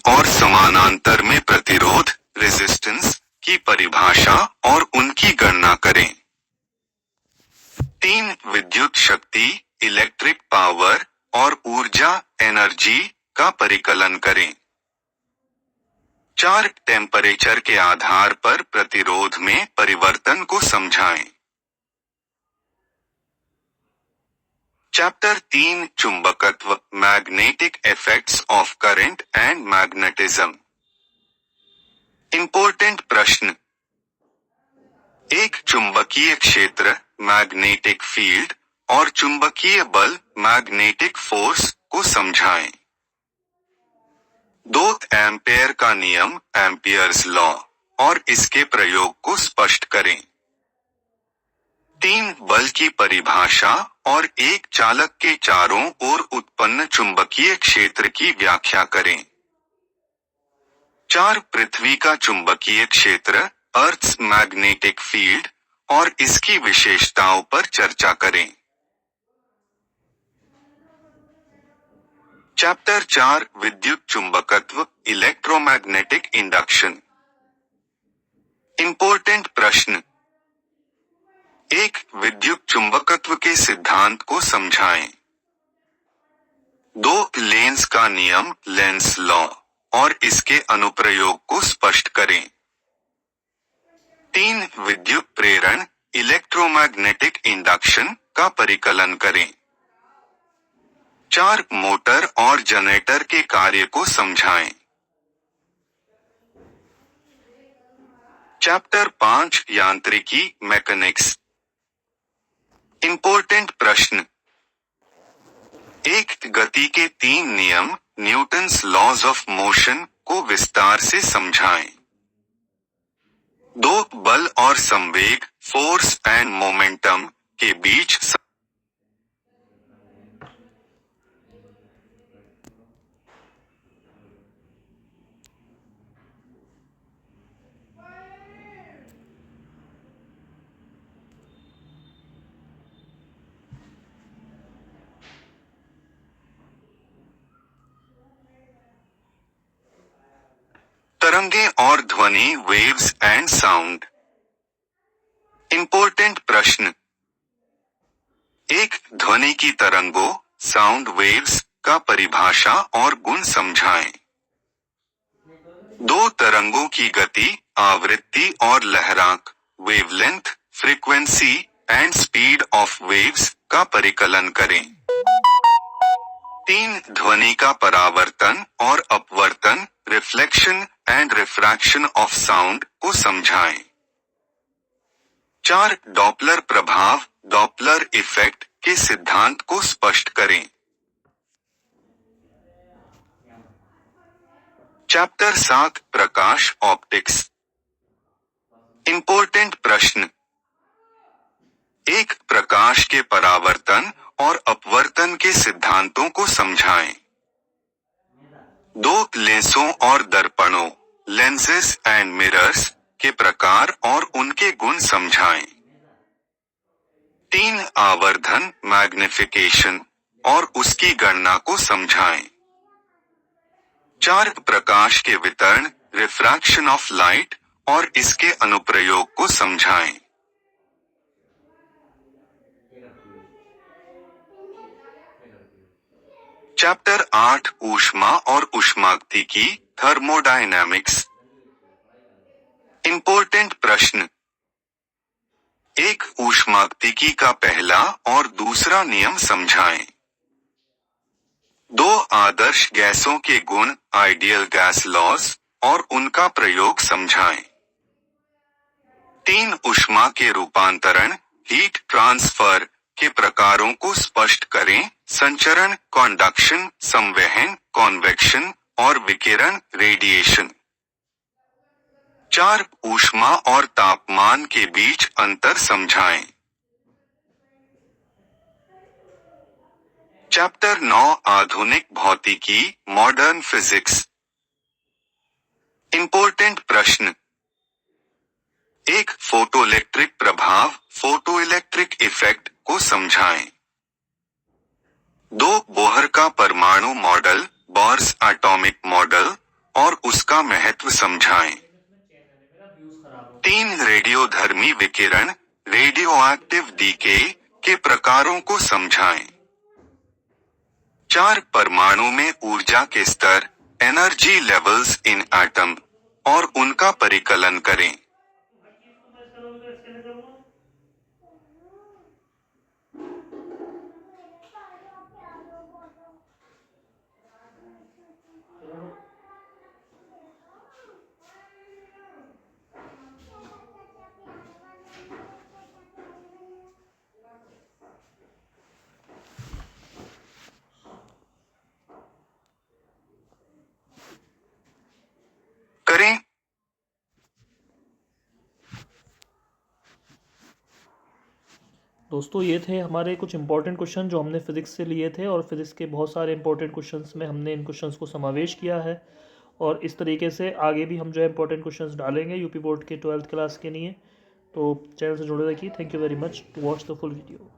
और समानांतर में प्रतिरोध रेजिस्टेंस की परिभाषा और उनकी गणना करें। 3 विद्युत शक्ति इलेक्ट्रिक पावर और ऊर्जा एनर्जी का परिकलन करें। 4 टेम्परेचर के आधार पर प्रतिरोध में परिवर्तन को समझाएं। चैप्टर 3 चुंबकत्व magnetic effects of current and magnetism. Important प्रश्न। एक चुंबकीय क्षेत्र मैग्नेटिक फील्ड और चुंबकीय बल मैग्नेटिक फोर्स को समझाएं। 2 एम्पेयर का नियम एम्पियर्स लॉ और इसके प्रयोग को स्पष्ट करें। 3 बल की परिभाषा और एक चालक के चारों ओर उत्पन्न चुंबकीय क्षेत्र की व्याख्या करें। 4 पृथ्वी का चुंबकीय क्षेत्र अर्थ्स मैग्नेटिक फील्ड और इसकी विशेषताओं पर चर्चा करें। चैप्टर 4 विद्युत चुंबकत्व इलेक्ट्रोमैग्नेटिक इंडक्शन। इंपॉर्टेंट प्रश्न। एक विद्युत चुंबकत्व के सिद्धांत को समझाएं। 2 लेंस का नियम लेंस लॉ और इसके अनुप्रयोग को स्पष्ट करें। 3 विद्युत प्रेरण इलेक्ट्रोमैग्नेटिक इंडक्शन का परिकलन करें। 4 मोटर और जनरेटर के कार्य को समझाएं। चैप्टर 5 यांत्रिकी मैकेनिक्स। इंपॉर्टेंट प्रश्न। एक गति के 3 नियम न्यूटन्स लॉज ऑफ मोशन को विस्तार से समझाएं। 2 बल और संवेग फोर्स एंड मोमेंटम के बीच तरंगे और ध्वनि वेव्स एंड साउंड। इंपॉर्टेंट प्रश्न। एक ध्वनि की तरंगों साउंड वेव्स का परिभाषा और गुण समझाएं। 2 तरंगों की गति आवृत्ति और लहरांक wavelength frequency and speed of waves का परिकलन करें। 3 ध्वनि का परावर्तन और अपवर्तन reflection and refraction of sound को समझाएं। 4 डॉपलर प्रभाव डॉपलर इफेक्ट के सिद्धांत को स्पष्ट करें। चैप्टर 7 प्रकाश ऑप्टिक्स। इंपॉर्टेंट प्रश्न। एक प्रकाश के परावर्तन और अपवर्तन के सिद्धांतों को समझाएं। 2 लेंसों और दर्पणों लेंसेस एंड मिरर्स के प्रकार और उनके गुण समझाएं। 3 आवर्धन मैग्निफिकेशन और उसकी गणना को समझाएं। 4 प्रकाश के वितरण रिफ्रैक्शन ऑफ लाइट और इसके अनुप्रयोग को समझाएं। चैप्टर 8 ऊष्मा और ऊष्मागतिकी थर्मोडायनामिक्स। इंपॉर्टेंट प्रश्न। एक ऊष्मागतिकी का पहला और दूसरा नियम समझाएं। 2 आदर्श गैसों के गुण आइडियल गैस लॉज और उनका प्रयोग समझाएं। 3 ऊष्मा के रूपांतरण हीट ट्रांसफर के प्रकारों को स्पष्ट करें संचरण कंडक्शन संवहन कॉन्वेक्शन और विकिरण रेडिएशन। 4 ऊष्मा और तापमान के बीच अंतर समझाएं। चैप्टर 9 आधुनिक भौतिकी मॉडर्न फिजिक्स। इंपॉर्टेंट प्रश्न। एक फोटोइलेक्ट्रिक प्रभाव फोटोइलेक्ट्रिक इफेक्ट को समझाएं। 2 बोहर का परमाणु मॉडल बोर्स एटॉमिक मॉडल और उसका महत्व समझाएं। 3 रेडियोधर्मी विकिरण रेडियोएक्टिव डीके के प्रकारों को समझाएं। 4 परमाणु में ऊर्जा के स्तर एनर्जी लेवल्स इन एटम और उनका परिकलन करें। करें। दोस्तों ये थे हमारे कुछ इंपॉर्टेंट क्वेश्चन जो हमने फिज़िक्स से लिए थे, और फिज़िक्स के बहुत सारे इंपॉर्टेंट क्वेश्चंस में हमने इन क्वेश्चंस को समावेश किया है, और इस तरीके से आगे भी हम जो है इंपॉर्टेंट क्वेश्चंस डालेंगे यूपी बोर्ड के 12th क्लास के लिए। तो चैनल से जुड़े रखिए। Thank you very much to watch the full video.